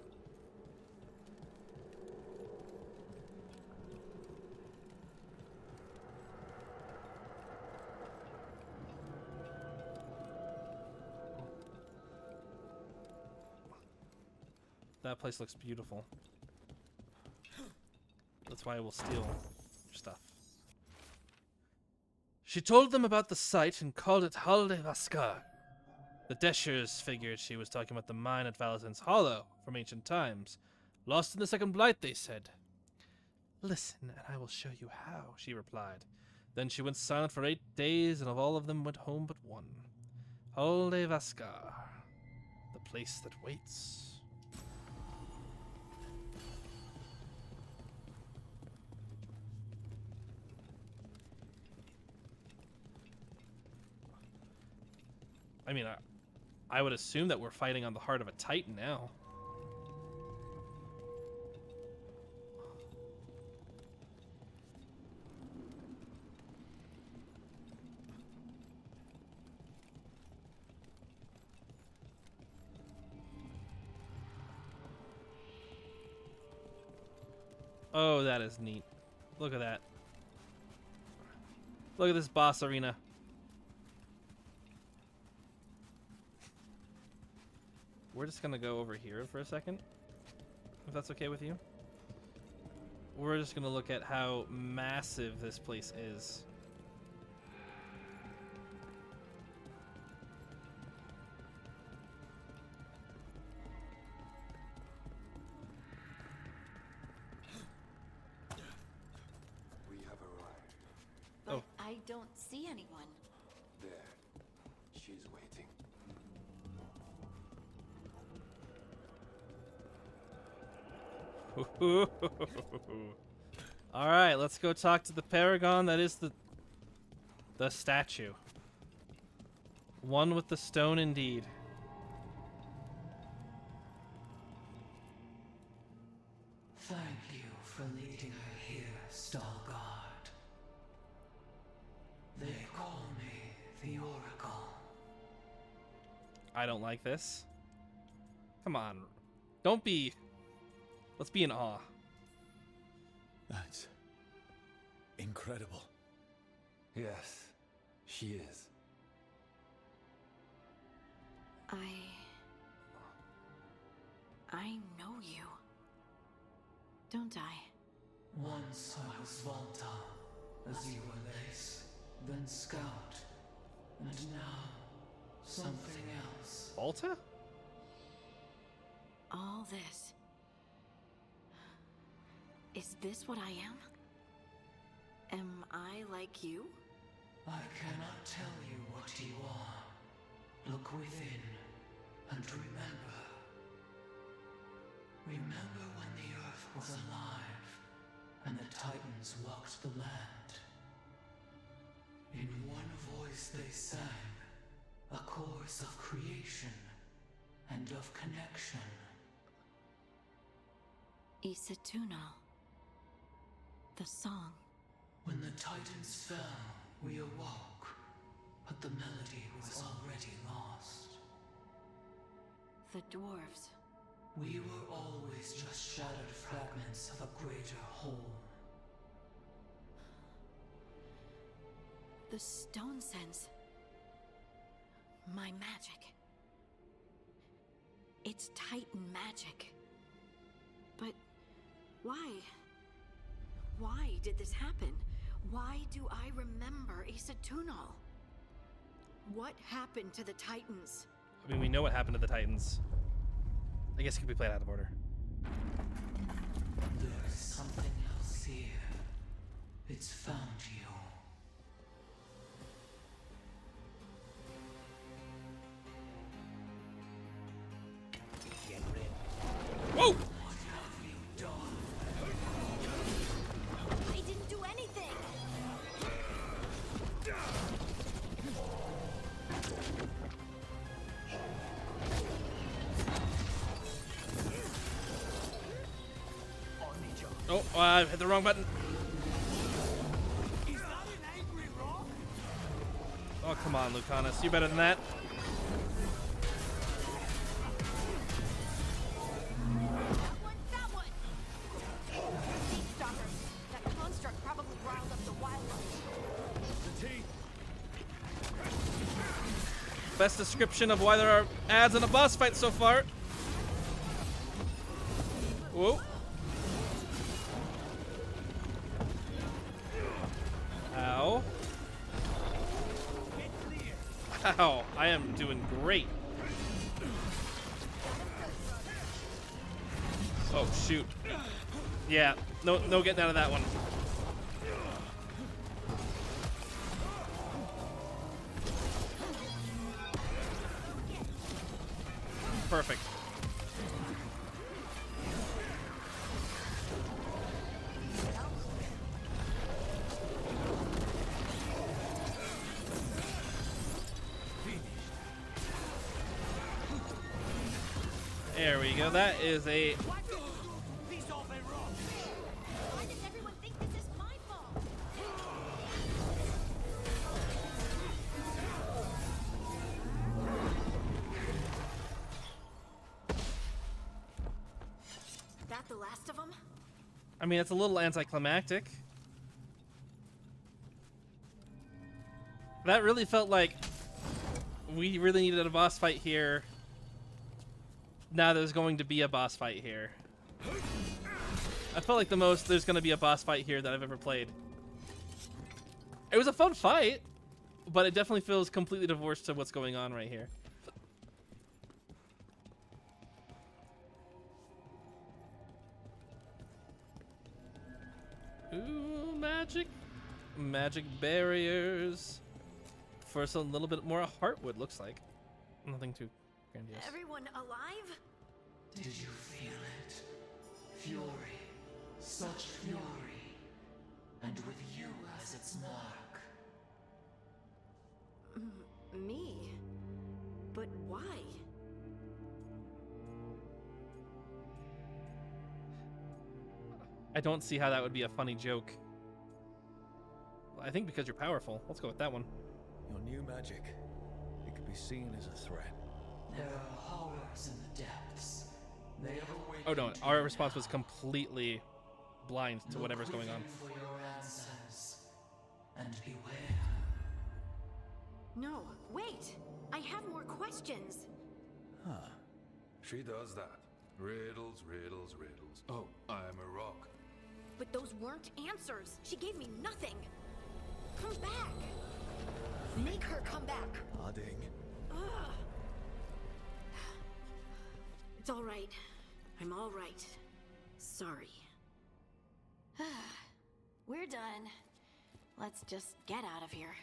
That place looks beautiful. That's why I will steal your stuff. She told them about the site and called it Hal de Vascar. The Deshers figured she was talking about the mine at Valentin's Hollow from ancient times. Lost in the Second Blight, they said. Listen, and I will show you how, she replied. Then she went silent for 8 days, and of all of them went home but one. Holde Vaskar, the place that waits. I mean, I would assume that we're fighting on the heart of a Titan now. Oh, that is neat. Look at that. Look at this boss arena. We're just gonna go over here for a second, if that's okay with you. We're just gonna look at how massive this place is. We have arrived. But I don't see anyone. There. She's waiting. All right, let's go talk to the paragon that is the statue. One with the stone indeed. Thank you for leading her here, Stalguard. They call me the Oracle. I don't like this. Come on. Don't be... Let's be in awe. That's incredible. Yes, she is. I know you. Don't I? Once I was Volta, as you were Lace, then Scout, and now something else. Volta? All this. Is this what I am? Am I like you? I cannot tell you what you are. Look within and remember. Remember when the earth was alive and the Titans walked the land. In one voice they sang, a chorus of creation and of connection. Isatunal. The song. When the Titans fell, we awoke, but the melody was already lost. The dwarves. We were always just shattered fragments of a greater whole. The stone sense. My magic. It's Titan magic. But why? Why did this happen? Why do I remember Isatunal? What happened to the Titans? I mean, we know what happened to the Titans. I guess it could be played out of order. There's something else here. It's found you. Whoa! What have you done? I didn't do anything! Oh, I hit the wrong button. Is that an angry rock? Oh, come on, Lucanus. You better than that. That one! Deep stalkers. That construct probably riled up the wildlife. Best description of why there are ads in a boss fight so far. Whoa. Ow. Ow. I am doing great. Oh, shoot. Yeah, no getting out of that one. Perfect. There we go. That is a... Why does everyone think this is my fault? That the last of them? I mean, it's a little anticlimactic. That really felt like we really needed a boss fight here. Now there's going to be a boss fight here. I felt like the most there's going to be a boss fight here that I've ever played. It was a fun fight, but it definitely feels completely divorced to what's going on right here. Ooh, magic. Magic barriers. For a little bit more heartwood, looks like. Nothing too grandiose. Everyone alive? Did you feel it? Fury. Such fury. And with you as its mark. Me? But why? I don't see how that would be a funny joke. I think because you're powerful. Let's go with that one. Your new magic. It could be seen as a threat. There are horrors in the depths. They have awakened. Oh no, our response was completely blind to whatever's going on. For your answers. And beware. No, wait! I have more questions! Huh. She does that. Riddles, riddles, riddles. Oh, I am a rock. But those weren't answers! She gave me nothing! Come back! Make her come back! Nodding. Ugh. It's all right. I'm all right. Sorry. We're done. Let's just get out of here.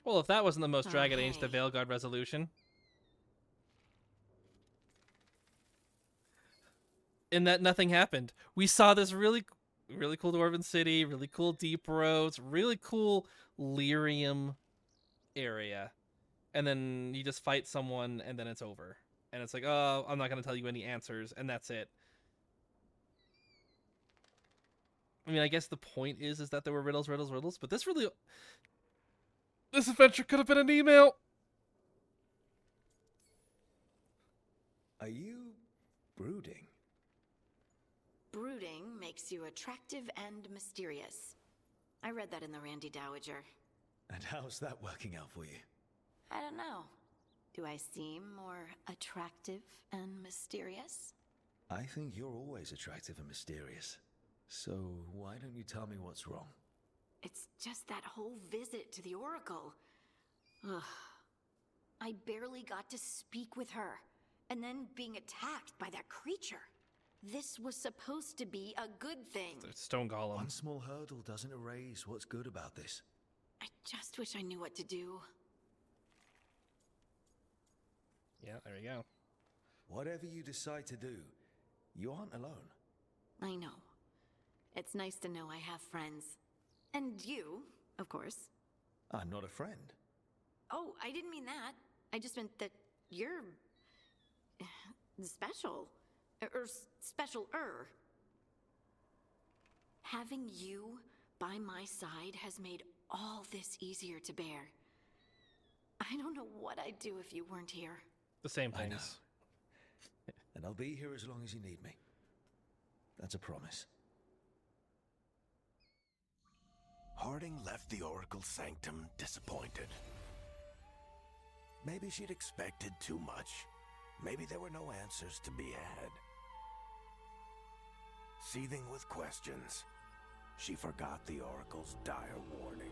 Well, if that wasn't the most Dragon Age the Veilguard resolution. In that nothing happened. We saw this really cool Dwarven city, really cool deep roads, really cool lyrium area. And then you just fight someone and then it's over. And it's like, oh, I'm not going to tell you any answers, and that's it. I mean, I guess the point is that there were riddles, but this adventure could have been an email. Are you brooding? Brooding makes you attractive and mysterious. I read that in the Randy Dowager. And how's that working out for you? I don't know. Do I seem more attractive and mysterious? I think you're always attractive and mysterious. So why don't you tell me what's wrong? It's just that whole visit to the Oracle. Ugh. I barely got to speak with her. And then being attacked by that creature. This was supposed to be a good thing. Stone Golem. One small hurdle doesn't erase what's good about this. I just wish I knew what to do. Yeah, there we go. Whatever you decide to do, you aren't alone. I know. It's nice to know I have friends. And you, of course. I'm not a friend. Oh, I didn't mean that. I just meant that you're... special. Or special-er. Having you by my side has made all this easier to bear. I don't know what I'd do if you weren't here. The same I know. things. And I'll be here as long as you need me. That's a promise. Harding left the Oracle Sanctum disappointed. Maybe she'd expected too much. Maybe there were no answers to be had. Seething with questions, She forgot the Oracle's dire warning.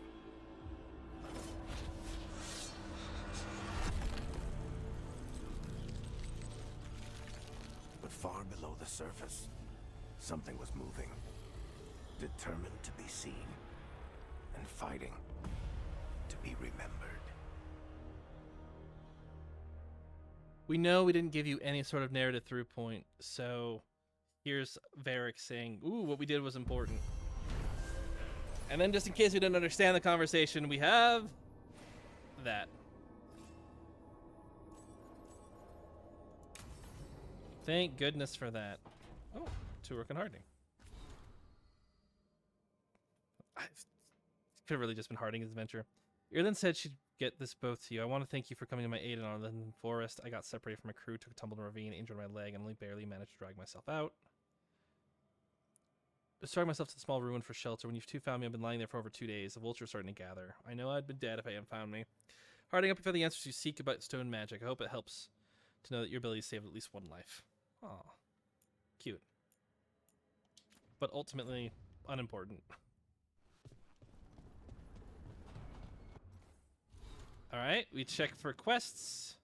But far below the surface, something was moving. Determined to be seen. And fighting to be remembered. We know we didn't give you any sort of narrative through point, so here's Varric saying, ooh, what we did was important. And then just in case we didn't understand the conversation, we have that. Thank goodness for that. Oh, to Rook and Harding. Could have really just been Harding's adventure. Irlin said she'd get this both to you. I want to thank you for coming to my aid in on the forest. I got separated from my crew, took a tumble in a ravine, injured my leg, and only barely managed to drag myself out. Destroyed myself to the small ruin for shelter. When you two found me, I've been lying there for over 2 days. The vultures are starting to gather. I know I'd been dead if I hadn't found me. Harding, up for the answers you seek about stone magic. I hope it helps to know that your ability saved at least one life. Aw. Cute. But ultimately, unimportant. Alright, we check for quests.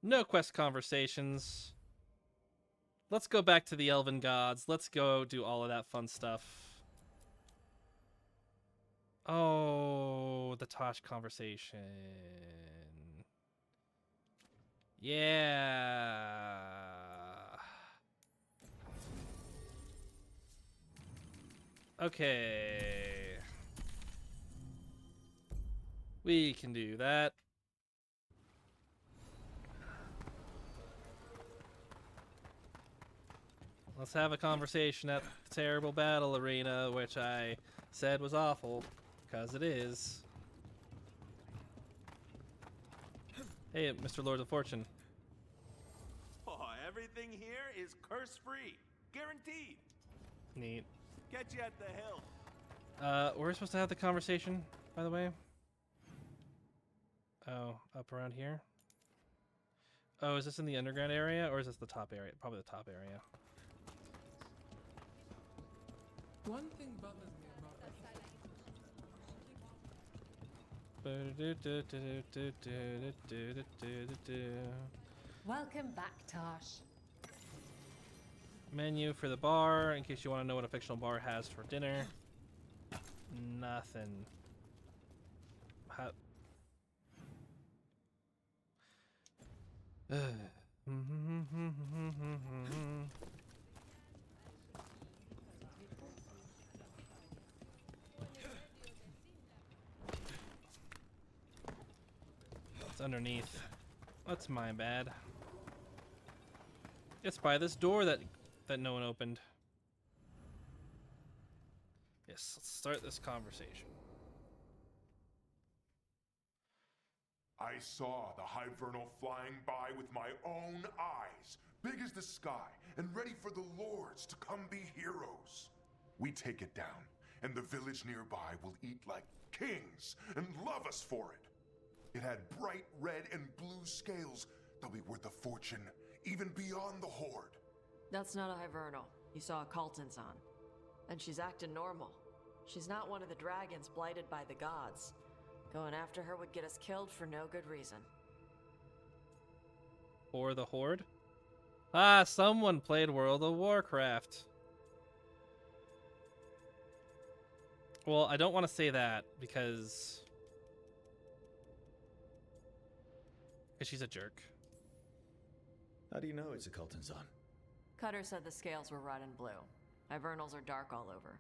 No quest conversations. Let's go back to the Elven Gods. Let's go do all of that fun stuff. Oh, the Tosh conversation. Yeah. Okay. We can do that. Let's have a conversation at the terrible battle arena, which I said was awful, because it is. Hey, Mr. Lord of Fortune. Oh, everything here is curse-free. Guaranteed. Neat. Get you at the hill. We're supposed to have the conversation, by the way. Oh, up around here? Oh, is this in the underground area, or is this the top area? Probably the top area. One thing bothers me about Welcome back, Tosh. Menu for the bar, in case you want to know what a fictional bar has for dinner. Nothing. How... It's underneath. That's my bad. It's by this door that no one opened. Yes, let's start this conversation. I saw the Hivernal flying by with my own eyes, big as the sky, and ready for the lords to come be heroes. We take it down, and the village nearby will eat like kings and love us for it. It had bright red and blue scales. They'll be worth a fortune, even beyond the Horde. That's not a Hivernal. You saw a Calton's on. And she's acting normal. She's not one of the dragons blighted by the gods. Going after her would get us killed for no good reason. Or the Horde? Ah, someone played World of Warcraft. Well, I don't want to say that because she's a jerk. How do you know it's a Calton's on? Cutter said the scales were red and blue. Hivernals are dark all over.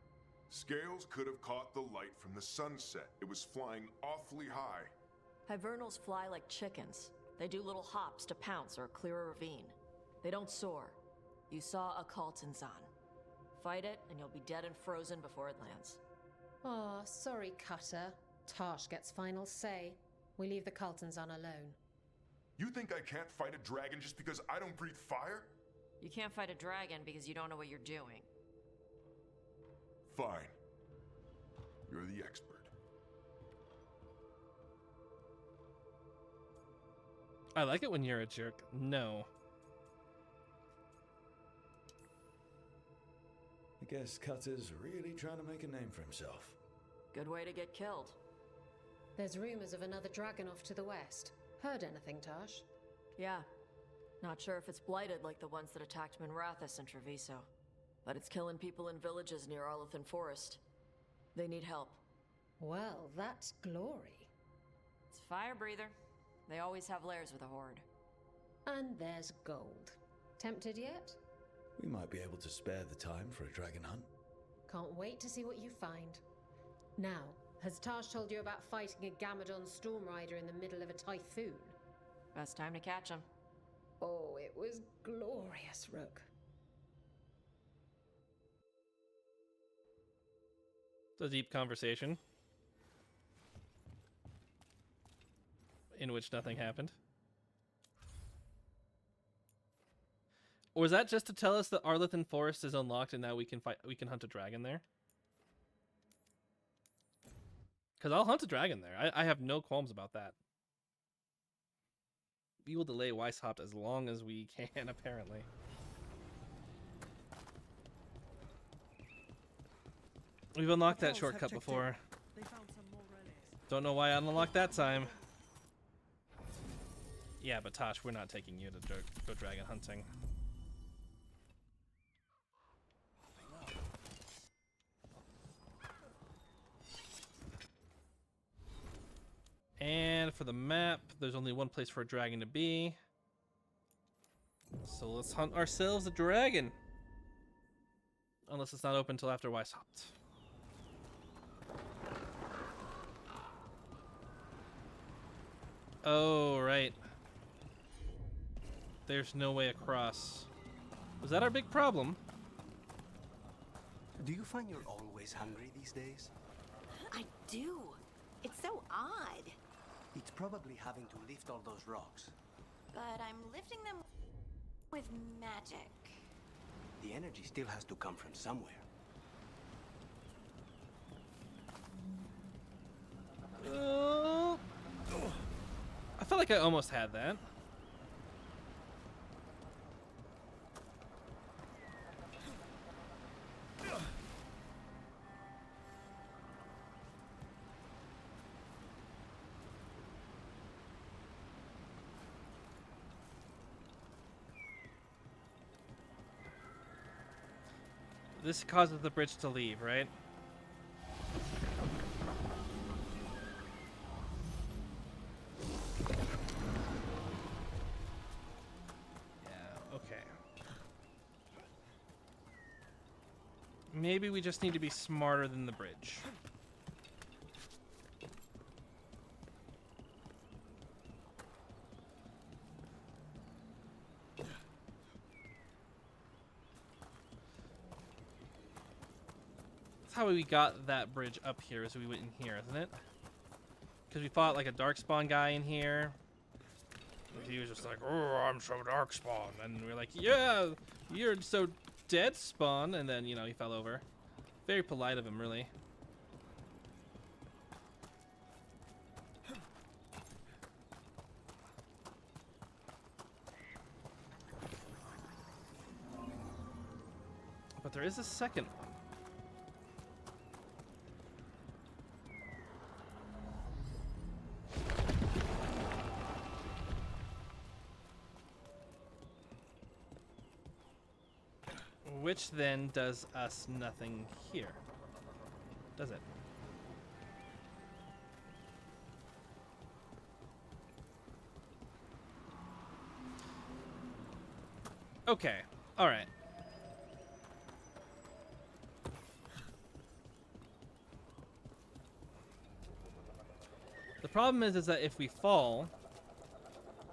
Scales could have caught the light from the sunset. It was flying awfully high. Hivernals fly like chickens. They do little hops to pounce or clear a ravine. They don't soar. You saw a Calton's on. Fight it, and you'll be dead and frozen before it lands. Oh, sorry, Cutter. Tosh gets final say. We leave the Caltons on alone. You think I can't fight a dragon just because I don't breathe fire? You can't fight a dragon because you don't know what you're doing. Fine. You're the expert. I like it when you're a jerk. No. Guess Cutter's really trying to make a name for himself. Good way to get killed. There's rumors of another dragon off to the west. Heard anything, Tash? Yeah. Not sure if it's blighted like the ones that attacked Minrathous and Treviso. But it's killing people in villages near Arlethan Forest. They need help. Well, that's glory. It's a fire breather. They always have lairs with a horde. And there's gold. Tempted yet? We might be able to spare the time for a dragon hunt. Can't wait to see what you find. Now, has Tash told you about fighting a Gamadon storm rider in the middle of a typhoon? Best time to catch him. Oh, it was glorious, Rook. It's a deep conversation in which nothing happened. Or was that just to tell us that Arlethan Forest is unlocked and now we can hunt a dragon there? Because I'll hunt a dragon there. I have no qualms about that. We will delay Weishaupt as long as we can, apparently. We've unlocked that shortcut before. Don't know why I unlocked that time. Yeah, but Tosh, we're not taking you to go dragon hunting. And for the map, there's only one place for a dragon to be. So let's hunt ourselves a dragon. Unless it's not open until after Weishaupt. Oh, right. There's no way across. Was that our big problem? Do you find you're always hungry these days? I do. It's so odd. It's probably having to lift all those rocks. But I'm lifting them with magic. The energy still has to come from somewhere. I felt like I almost had that. This causes the bridge to leave, right? Yeah, okay. Maybe we just need to be smarter than the bridge. How we got that bridge up here is we went in here, isn't it? Because we fought like a darkspawn guy in here. He was just like, oh, I'm so darkspawn. And we we're like, yeah, you're so dead spawn. And then, you know, he fell over. Very polite of him, really. But there is a second one. Which then does us nothing here, does it? Okay, all right. The problem is that if we fall,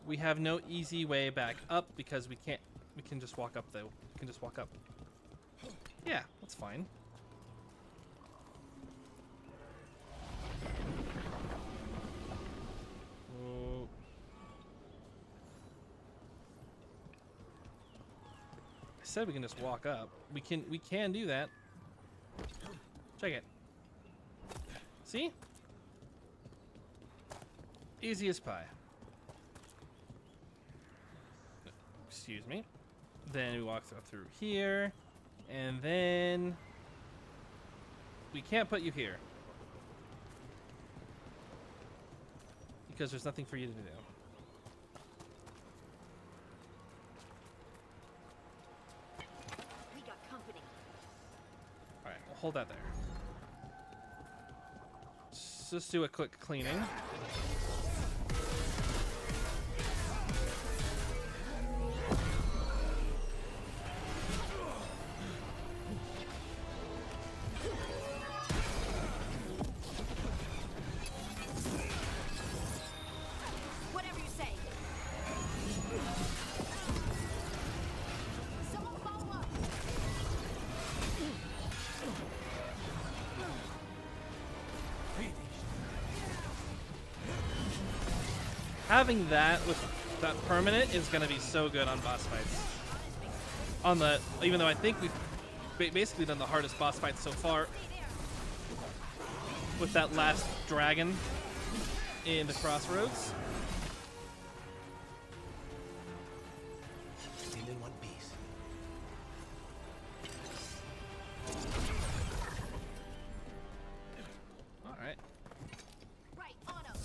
we have no easy way back up because we can just walk up though. We can just walk up. Yeah, that's fine. Oh. I said we can just walk up. We can do that. Check it. See? Easy as pie. Excuse me. Then we walk through here. And then we can't put you here. Because there's nothing for you to do. We got company. Alright, we'll hold that there. Let's just do a quick cleaning. Whatever you say. Someone follow up. Having that with that permanent is going to be so good on boss fights. On the, even though I think we've basically done the hardest boss fight so far with that last dragon in the crossroads. Still in one piece. All right. Right, on 'em.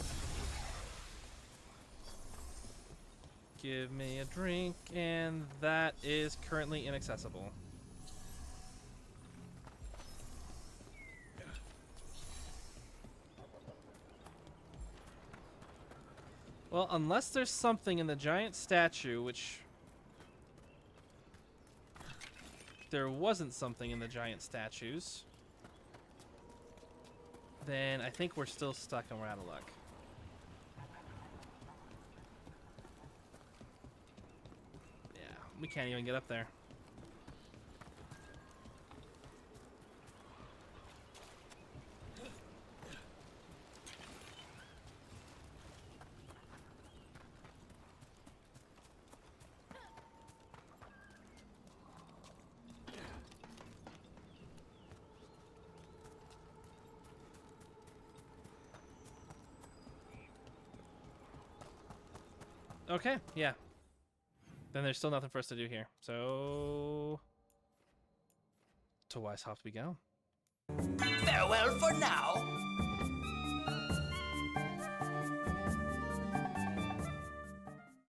Give me a drink, and that is currently inaccessible. Well, unless there's something in the giant statue, which there wasn't something in the giant statues, then I think we're still stuck and we're out of luck. Yeah, we can't even get up there. Okay, yeah. Then there's still nothing for us to do here. So to Weishaupt we go. Farewell for now.